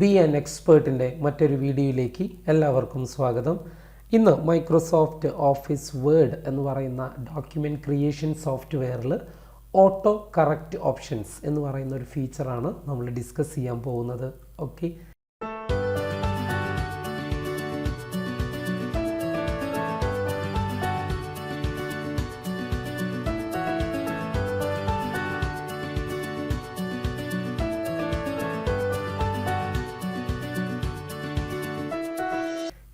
B an എക്സ്പേർട്ടിൻ്റെ മറ്റൊരു വീഡിയോയിലേക്ക് എല്ലാവർക്കും സ്വാഗതം. ഇന്ന് മൈക്രോസോഫ്റ്റ് ഓഫീസ് വേർഡ് എന്ന് പറയുന്ന ഡോക്യുമെൻറ്റ് ക്രിയേഷൻ സോഫ്റ്റ്വെയറിൽ ഓട്ടോ കറക്റ്റ് ഓപ്ഷൻസ് എന്ന് പറയുന്ന ഒരു ഫീച്ചറാണ് നമ്മൾ ഡിസ്കസ് ചെയ്യാൻ പോകുന്നത്. ഓക്കെ,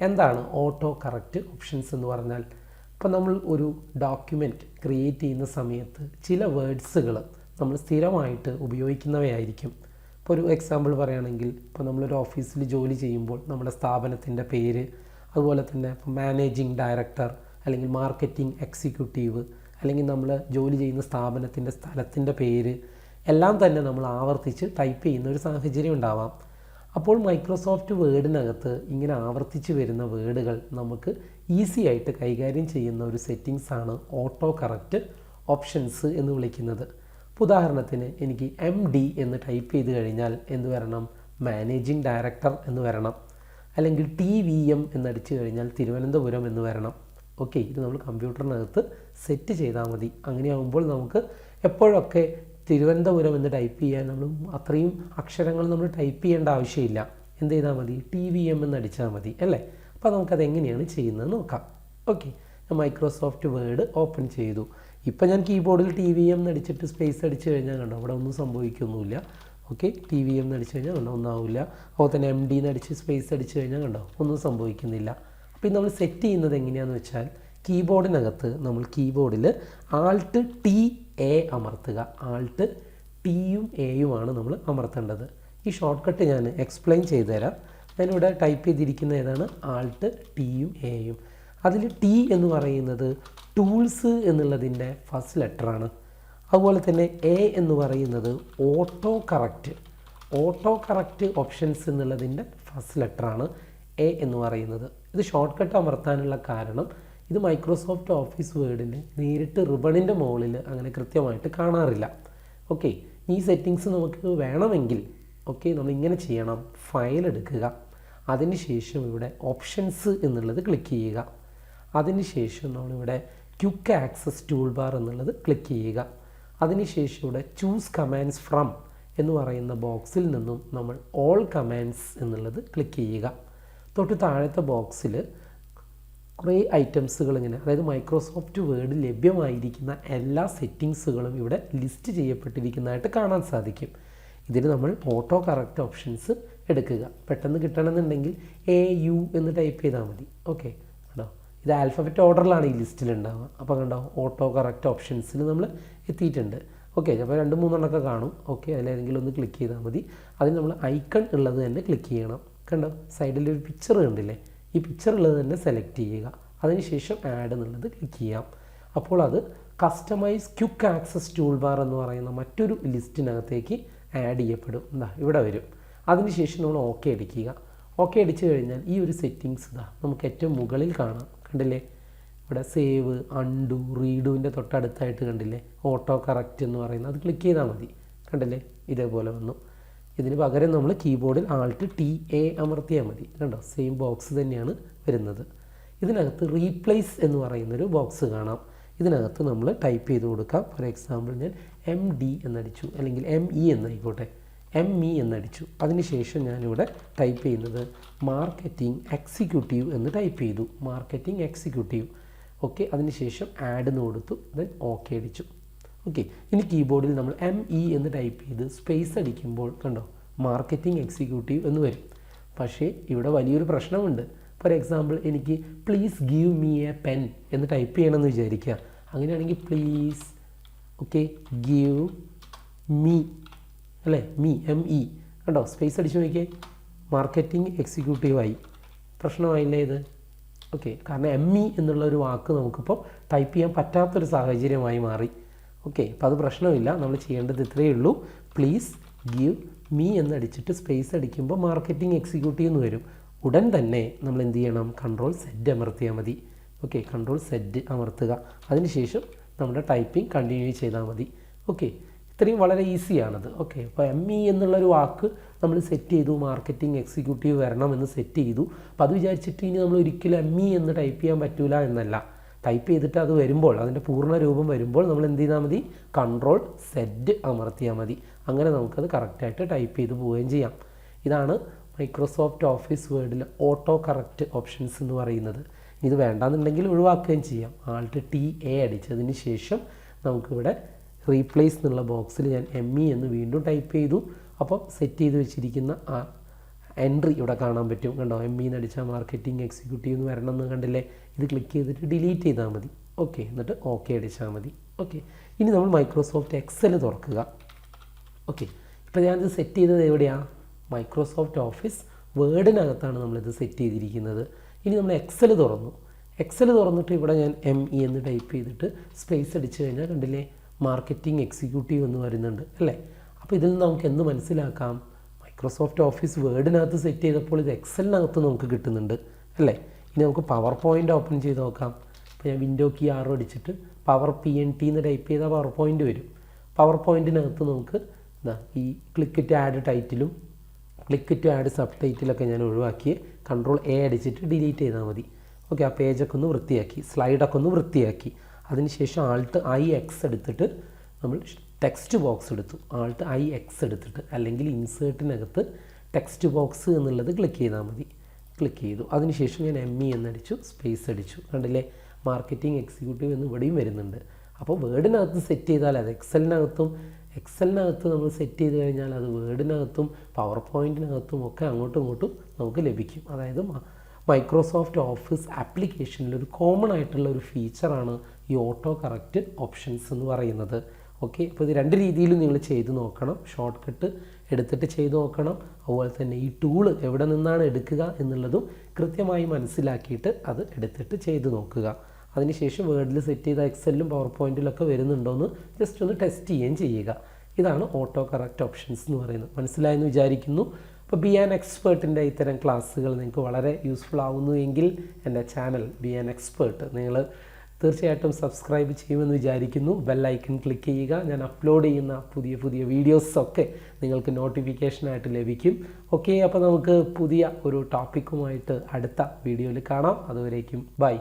എന്താണ് ഓട്ടോ കറക്റ്റ് ഓപ്ഷൻസ് എന്ന് പറഞ്ഞാൽ? ഇപ്പോൾ നമ്മൾ ഒരു ഡോക്യുമെൻറ്റ് ക്രിയേറ്റ് ചെയ്യുന്ന സമയത്ത് ചില വേർഡ്സുകൾ നമ്മൾ സ്ഥിരമായിട്ട് ഉപയോഗിക്കുന്നവയായിരിക്കും. ഇപ്പോൾ ഒരു എക്സാമ്പിൾ പറയുകയാണെങ്കിൽ, ഇപ്പോൾ നമ്മളൊരു ഓഫീസിൽ ജോലി ചെയ്യുമ്പോൾ നമ്മുടെ സ്ഥാപനത്തിൻ്റെ പേര്, അതുപോലെ തന്നെ ഇപ്പോൾ മാനേജിങ് ഡയറക്ടർ അല്ലെങ്കിൽ മാർക്കറ്റിംഗ് എക്സിക്യൂട്ടീവ്, അല്ലെങ്കിൽ നമ്മൾ ജോലി ചെയ്യുന്ന സ്ഥാപനത്തിൻ്റെ സ്ഥലത്തിൻ്റെ പേര് എല്ലാം തന്നെ നമ്മൾ ആവർത്തിച്ച് ടൈപ്പ് ചെയ്യുന്ന ഒരു സാഹചര്യം ഉണ്ടാവാം. അപ്പോൾ മൈക്രോസോഫ്റ്റ് വേർഡിനകത്ത് ഇങ്ങനെ ആവർത്തിച്ച് വരുന്ന വേർഡുകൾ നമുക്ക് ഈസി ആയിട്ട് കൈകാര്യം ചെയ്യുന്ന ഒരു സെറ്റിങ്സാണ് ഓട്ടോ കറക്റ്റ് ഓപ്ഷൻസ് എന്ന് വിളിക്കുന്നത്. ഉദാഹരണത്തിന് എനിക്ക് MD എന്ന് ടൈപ്പ് ചെയ്ത് കഴിഞ്ഞാൽ എന്ത് വരണം? മാനേജിങ് ഡയറക്ടർ എന്ന് വരണം. അല്ലെങ്കിൽ TVM എന്നടിച്ചു കഴിഞ്ഞാൽ തിരുവനന്തപുരം എന്ന് വരണം. ഓക്കെ, ഇത് നമ്മൾ കമ്പ്യൂട്ടറിനകത്ത് സെറ്റ് ചെയ്താൽ മതി. അങ്ങനെയാകുമ്പോൾ നമുക്ക് എപ്പോഴൊക്കെ തിരുവനന്തപുരം എന്ന് ടൈപ്പ് ചെയ്യാൻ നമ്മൾ അത്രയും അക്ഷരങ്ങൾ നമ്മൾ ടൈപ്പ് ചെയ്യേണ്ട ആവശ്യമില്ല. എന്ത് ചെയ്താൽ മതി? TVM എന്ന് അടിച്ചാൽ മതി അല്ലേ? അപ്പോൾ നമുക്കത് എങ്ങനെയാണ് ചെയ്യുന്നത് നോക്കാം. ഓക്കെ, ഞാൻ മൈക്രോസോഫ്റ്റ് വേർഡ് ഓപ്പൺ ചെയ്തു. ഇപ്പം ഞാൻ കീബോർഡിൽ TVM എന്ന് അടിച്ചിട്ട് സ്പേസ് അടിച്ചു കഴിഞ്ഞാൽ കണ്ടോ അവിടെ ഒന്നും സംഭവിക്കൊന്നുമില്ല. ഓക്കെ, TVM എന്ന് അടിച്ചു കഴിഞ്ഞാൽ കണ്ടോ ഒന്നാവില്ല. അതുപോലെ തന്നെ MD എന്ന് അടിച്ച് സ്പേസ് അടിച്ചു കഴിഞ്ഞാൽ കണ്ടോ ഒന്നും സംഭവിക്കുന്നില്ല. അപ്പോൾ ഇത് നമ്മൾ സെറ്റ് ചെയ്യുന്നത് എങ്ങനെയാണെന്ന് വെച്ചാൽ, കീബോർഡിനകത്ത് നമ്മൾ കീബോർഡിൽ Alt+T+A അമർത്തുക. Alt+T+A നമ്മൾ അമർത്തേണ്ടത്. ഈ ഷോർട്ട് കട്ട് ഞാൻ എക്സ്പ്ലെയിൻ ചെയ്തു തരാം. ഞാനിവിടെ ടൈപ്പ് ചെയ്തിരിക്കുന്ന ഏതാണ്? Alt+T+A. അതിൽ T എന്ന് പറയുന്നത് ടൂൾസ് എന്നുള്ളതിൻ്റെ ഫസ്റ്റ് ലെറ്ററാണ്. അതുപോലെ തന്നെ A എന്ന് പറയുന്നത് ഓട്ടോ കറക്റ്റ് ഓപ്ഷൻസ് എന്നുള്ളതിൻ്റെ ഫസ്റ്റ് ലെറ്ററാണ് A എന്ന് പറയുന്നത്. ഇത് ഷോർട്ട് കട്ട് അമർത്താനുള്ള കാരണം, ഇത് മൈക്രോസോഫ്റ്റ് ഓഫീസ് വേർഡിൽ നേരിട്ട് റിബണിൻ്റെ മുകളിൽ അങ്ങനെ കൃത്യമായിട്ട് കാണാറില്ല. ഓക്കെ, ഈ സെറ്റിങ്സ് നമുക്ക് വേണമെങ്കിൽ നമ്മളിങ്ങനെ ചെയ്യണം. ഫയൽ എടുക്കുക, അതിനുശേഷം ഇവിടെ ഓപ്ഷൻസ് എന്നുള്ളത് ക്ലിക്ക് ചെയ്യുക. അതിനുശേഷം നമ്മളിവിടെ ക്വിക്ക് ആക്സസ് ടൂൾ ബാർ എന്നുള്ളത് ക്ലിക്ക് ചെയ്യുക. അതിനുശേഷം ഇവിടെ ചൂസ് കമാൻഡ്സ് ഫ്രം എന്ന് പറയുന്ന ബോക്സിൽ നിന്നും നമ്മൾ ഓൾ കമാൻഡ്സ് എന്നുള്ളത് ക്ലിക്ക് ചെയ്യുക. തൊട്ട് താഴത്തെ ബോക്സിൽ കുറേ ഐറ്റംസുകൾ ഇങ്ങനെ, അതായത് മൈക്രോസോഫ്റ്റ് വേർഡ് ലഭ്യമായിരിക്കുന്ന എല്ലാ സെറ്റിങ്സുകളും ഇവിടെ ലിസ്റ്റ് ചെയ്യപ്പെട്ടിരിക്കുന്നതായിട്ട് കാണാൻ സാധിക്കും. ഇതിന് നമ്മൾ ഓട്ടോ കറക്റ്റ് ഓപ്ഷൻസ് എടുക്കുക. പെട്ടെന്ന് കിട്ടണമെന്നുണ്ടെങ്കിൽ AU എന്ന് ടൈപ്പ് ചെയ്താൽ മതി. ഓക്കെ, കണ്ടോ ഇത് ആൽഫബറ്റ് ഓർഡറിലാണ് ഈ ലിസ്റ്റിൽ ഉണ്ടാവുക. അപ്പോൾ കണ്ടോ ഓട്ടോ കറക്റ്റ് ഓപ്ഷൻസിൽ നമ്മൾ എത്തിയിട്ടുണ്ട്. ഓക്കെ, അപ്പോൾ 2-3 കാണും. ഓക്കെ, അതിലേതെങ്കിലും ഒന്ന് ക്ലിക്ക് ചെയ്താൽ മതി. അതിന് നമ്മൾ ഐക്കൺ ഉള്ളത് തന്നെ ക്ലിക്ക് ചെയ്യണം. കണ്ടോ സൈഡിലൊരു പിക്ചർ കണ്ടില്ലേ? ഈ പിക്ചർ ഉള്ളത് തന്നെ സെലക്ട് ചെയ്യുക. അതിനുശേഷം ആഡ് എന്നുള്ളത് ക്ലിക്ക് ചെയ്യാം. അപ്പോൾ അത് customise quick access tool bar എന്ന് പറയുന്ന മറ്റൊരു ലിസ്റ്റിനകത്തേക്ക് ആഡ് ചെയ്യപ്പെടും. ഇവിടെ വരും. അതിനുശേഷം നമ്മൾ ഓക്കെ അടിക്കുക. ഓക്കെ അടിച്ചു കഴിഞ്ഞാൽ ഈ ഒരു സെറ്റിങ്സ് നമുക്ക് ഏറ്റവും മുകളിൽ കാണാം. കണ്ടില്ലേ? ഇവിടെ സേവ്, അൺഡു, റീഡുവിൻ്റെ തൊട്ടടുത്തായിട്ട് കണ്ടില്ലേ ഓട്ടോ കറക്റ്റ് എന്ന് പറയുന്നത്, അത് ക്ലിക്ക് ചെയ്താൽ മതി. കണ്ടില്ലേ? ഇതേപോലെ വന്നു. ഇതിന് പകരം നമ്മൾ കീബോർഡിൽ Alt+T+A അമർത്തിയാൽ മതി. കണ്ടോ സെയിം ബോക്സ് തന്നെയാണ് വരുന്നത്. ഇതിനകത്ത് റീപ്ലേസ് എന്ന് പറയുന്നൊരു ബോക്സ് കാണാം. ഇതിനകത്ത് നമ്മൾ ടൈപ്പ് ചെയ്ത് കൊടുക്കാം. ഫോർ എക്സാമ്പിൾ ഞാൻ MD എന്നടിച്ചു, അല്ലെങ്കിൽ ME എന്നായിക്കോട്ടെ, ME എന്നടിച്ചു. അതിനുശേഷം ഞാനിവിടെ ടൈപ്പ് ചെയ്യുന്നത് മാർക്കറ്റിംഗ് എക്സിക്യൂട്ടീവ് എന്ന് ടൈപ്പ് ചെയ്തു. Marketing executive. ഓക്കെ, അതിനുശേഷം ആഡ് എന്ന് കൊടുത്തു. ദെൻ ഓക്കെ അടിച്ചു. ഓക്കെ, ഇനി കീബോർഡിൽ നമ്മൾ ME എന്ന് ടൈപ്പ് ചെയ്ത് സ്പേസ് അടിക്കുമ്പോൾ കണ്ടോ മാർക്കറ്റിംഗ് എക്സിക്യൂട്ടീവ് എന്ന് വരും. പക്ഷേ ഇവിടെ വലിയൊരു പ്രശ്നമുണ്ട്. ഫോർ എക്സാമ്പിൾ എനിക്ക് please give me A pen എന്ന് ടൈപ്പ് ചെയ്യണമെന്ന് വിചാരിക്കുക. അങ്ങനെയാണെങ്കിൽ പ്ലീസ് ഗീവ് മീ അല്ലേ, ME കണ്ടോ സ്പേസ് അടിച്ചു നോക്കിയേ, മാർക്കറ്റിംഗ് എക്സിക്യൂട്ടീവായി. പ്രശ്നമായില്ലേ ഇത്? ഓക്കെ, കാരണം ME എന്നുള്ളൊരു വാക്ക് നമുക്കിപ്പോൾ ടൈപ്പ് ചെയ്യാൻ പറ്റാത്തൊരു സാഹചര്യമായി മാറി. ഓക്കെ, അപ്പോൾ അത് പ്രശ്നമില്ല. നമ്മൾ ചെയ്യേണ്ടത് ഇത്രയേ ഉള്ളൂ. പ്ലീസ് ഗീവ് മീ എന്നടിച്ചിട്ട് സ്പേസ് അടിക്കുമ്പോൾ മാർക്കറ്റിംഗ് എക്സിക്യൂട്ടീവ് എന്ന് വരും. ഉടൻ തന്നെ നമ്മൾ എന്ത് ചെയ്യണം? CTRL+Z അമർത്തിയാൽ മതി. ഓക്കെ, CTRL+Z അമർത്തുക. അതിനുശേഷം നമ്മുടെ ടൈപ്പിംഗ് കണ്ടിന്യൂ ചെയ്താൽ മതി. ഓക്കെ, ഇത്രയും വളരെ ഈസിയാണത്. ഓക്കെ, അപ്പോൾ ME എന്നുള്ളൊരു വാക്ക് നമ്മൾ സെറ്റ് ചെയ്തു, മാർക്കറ്റിംഗ് എക്സിക്യൂട്ടീവ് വരണമെന്ന് സെറ്റ് ചെയ്തു. അപ്പോൾ അത് വിചാരിച്ചിട്ട് ഇനി നമ്മൾ ഒരിക്കലും ME എന്ന് ടൈപ്പ് ചെയ്യാൻ പറ്റില്ല എന്നല്ല. ടൈപ്പ് ചെയ്തിട്ട് അത് വരുമ്പോൾ, അതിൻ്റെ പൂർണ്ണ രൂപം വരുമ്പോൾ നമ്മൾ എന്ത് ചെയ്താൽ മതി, Ctrl+Z അമർത്തിയാൽ മതി. അങ്ങനെ നമുക്കത് കറക്റ്റായിട്ട് ടൈപ്പ് ചെയ്ത് പോവുകയും ചെയ്യാം. ഇതാണ് മൈക്രോസോഫ്റ്റ് ഓഫീസ് വേർഡിൽ ഓട്ടോ കറക്റ്റ് ഓപ്ഷൻസ് എന്ന് പറയുന്നത്. ഇത് വേണ്ടാന്നുണ്ടെങ്കിൽ ഒഴിവാക്കുകയും ചെയ്യാം. Alt+TA അടിച്ചതിന് ശേഷം നമുക്കിവിടെ റീപ്ലേസ് എന്നുള്ള ബോക്സിൽ ഞാൻ ME എന്ന് വീണ്ടും ടൈപ്പ് ചെയ്തു. അപ്പോൾ സെറ്റ് ചെയ്ത് വെച്ചിരിക്കുന്ന ആ എൻട്രി ഇവിടെ കാണാൻ പറ്റും. കണ്ടോ, ME എന്ന് അടിച്ചാൽ മാർക്കറ്റിംഗ് എക്സിക്യൂട്ടീവ് എന്ന് വരണം എന്ന് കണ്ടില്ലേ. ഇത് ക്ലിക്ക് ചെയ്തിട്ട് ഡിലീറ്റ് ചെയ്താൽ മതി. ഓക്കെ, എന്നിട്ട് ഓക്കെ അടിച്ചാൽ മതി. ഓക്കെ, ഇനി നമ്മൾ മൈക്രോസോഫ്റ്റ് എക്സൽ തുറക്കുക. ഓക്കെ, ഇപ്പോൾ ഞാനിത് സെറ്റ് ചെയ്തത് എവിടെയാണ്? മൈക്രോസോഫ്റ്റ് ഓഫീസ് വേർഡിനകത്താണ് നമ്മളിത് സെറ്റ് ചെയ്തിരിക്കുന്നത്. ഇനി നമ്മൾ എക്സൽ തുറന്നു. എക്സൽ തുറന്നിട്ട് ഇവിടെ ഞാൻ ME എന്ന് ടൈപ്പ് ചെയ്തിട്ട് സ്പേസ് അടിച്ച് കഴിഞ്ഞാൽ കണ്ടില്ലേ, മാർക്കറ്റിംഗ് എക്സിക്യൂട്ടീവ് എന്ന് വരുന്നുണ്ട് അല്ലേ. അപ്പോൾ ഇതിൽ നിന്ന് നമുക്ക് എന്ത് മനസ്സിലാക്കാം? മൈക്രോസോഫ്റ്റ് ഓഫീസ് വേർഡിനകത്ത് സെറ്റ് ചെയ്തപ്പോൾ ഇത് എക്സലിനകത്ത് നമുക്ക് കിട്ടുന്നുണ്ട് അല്ലേ. ഇനി നമുക്ക് പവർ പോയിൻ്റ് ഓപ്പൺ ചെയ്ത് നോക്കാം. അപ്പോൾ ഞാൻ വിൻഡോ കീ 6 അടിച്ചിട്ട് പവർ PNT എന്ന് ടൈപ്പ് ചെയ്താൽ പവർ പോയിൻ്റ് വരും. പവർ പോയിൻറ്റിനകത്ത് നമുക്ക് ഈ ക്ലിക്ക് ടു ആഡ് ടൈറ്റിലും ക്ലിക്ക് ടു ആഡ് സബ് ടൈറ്റിലൊക്കെ ഞാൻ ഒഴിവാക്കി Ctrl+A അടിച്ചിട്ട് ഡിലീറ്റ് ചെയ്താൽ മതി. ഓക്കെ, ആ പേജൊക്കെ ഒന്ന് വൃത്തിയാക്കി, സ്ലൈഡൊക്കെ ഒന്ന് വൃത്തിയാക്കി. അതിനുശേഷം Alt+IX എടുത്തിട്ട് നമ്മൾ ടെക്സ്റ്റ് ബോക്സ് എടുത്തു. Alt+IX എടുത്തിട്ട് അല്ലെങ്കിൽ ഇൻസേർട്ടിനകത്ത് ടെക്സ്റ്റ് ബോക്സ് എന്നുള്ളത് ക്ലിക്ക് ചെയ്താൽ മതി. ക്ലിക്ക് ചെയ്തു. അതിനുശേഷം ഞാൻ ME എന്നടിച്ചു, സ്പേസ് അടിച്ചു. കണ്ടില്ലേ, മാർക്കറ്റിംഗ് എക്സിക്യൂട്ടീവ് എന്ന് ഇവിടെയും വരുന്നുണ്ട്. അപ്പോൾ വേർഡിനകത്ത് സെറ്റ് ചെയ്താൽ അത് എക്സലിനകത്ത് നമ്മൾ സെറ്റ് ചെയ്ത് കഴിഞ്ഞാൽ അത് വേർഡിനകത്തും പവർ പോയിൻറ്റിനകത്തും ഒക്കെ അങ്ങോട്ടും ഇങ്ങോട്ടും നമുക്ക് ലഭിക്കും. അതായത് മൈക്രോസോഫ്റ്റ് ഓഫീസ് ആപ്ലിക്കേഷനിൽ ഒരു കോമൺ ആയിട്ടുള്ള ഒരു ഫീച്ചറാണ് ഈ ഓട്ടോ കറക്റ്റ് ഓപ്ഷൻസ് എന്ന് പറയുന്നത്. ഓക്കെ, അപ്പോൾ ഇത് രണ്ട് രീതിയിലും നിങ്ങൾ ചെയ്ത് നോക്കണം. ഷോർട്ട് കട്ട് എടുത്തിട്ട് ചെയ്ത് നോക്കണം. അതുപോലെ തന്നെ ഈ ടൂള് എവിടെ നിന്നാണ് എടുക്കുക എന്നുള്ളതും കൃത്യമായി മനസ്സിലാക്കിയിട്ട് അത് എടുത്തിട്ട് ചെയ്ത് നോക്കുക. അതിനുശേഷം വേർഡിൽ സെറ്റ് ചെയ്ത എക്സലിലും പവർ പോയിൻറ്റിലൊക്കെ വരുന്നുണ്ടോയെന്ന് ജസ്റ്റ് ഒന്ന് ടെസ്റ്റ് ചെയ്യുകയും ചെയ്യുക. ഇതാണ് ഓട്ടോ കറക്റ്റ് ഓപ്ഷൻസ് എന്ന് പറയുന്നത്. മനസ്സിലായെന്ന് വിചാരിക്കുന്നു. അപ്പോൾ ബി ആൻ എക്സ്പേർട്ടിൻ്റെ ഇത്തരം ക്ലാസ്സുകൾ നിങ്ങൾക്ക് വളരെ യൂസ്ഫുൾ ആവുന്നു എങ്കിൽ എൻ്റെ ചാനൽ ബി ആൻ എക്സ്പേർട്ട് നിങ്ങൾ തീർച്ചയായിട്ടും സബ്സ്ക്രൈബ് ചെയ്യുമെന്ന് വിചാരിക്കുന്നു. ബെൽ ഐക്കൺ ക്ലിക്ക് ചെയ്യുക. ഞാൻ അപ്ലോഡ് ചെയ്യുന്ന പുതിയ വീഡിയോസൊക്കെ നിങ്ങൾക്ക് നോട്ടിഫിക്കേഷനായിട്ട് ലഭിക്കും. ഓക്കെ, അപ്പോൾ നമുക്ക് പുതിയ ഒരു ടോപ്പിക്കുമായിട്ട് അടുത്ത വീഡിയോയിൽ കാണാം. അതുവരേക്കും ബൈ.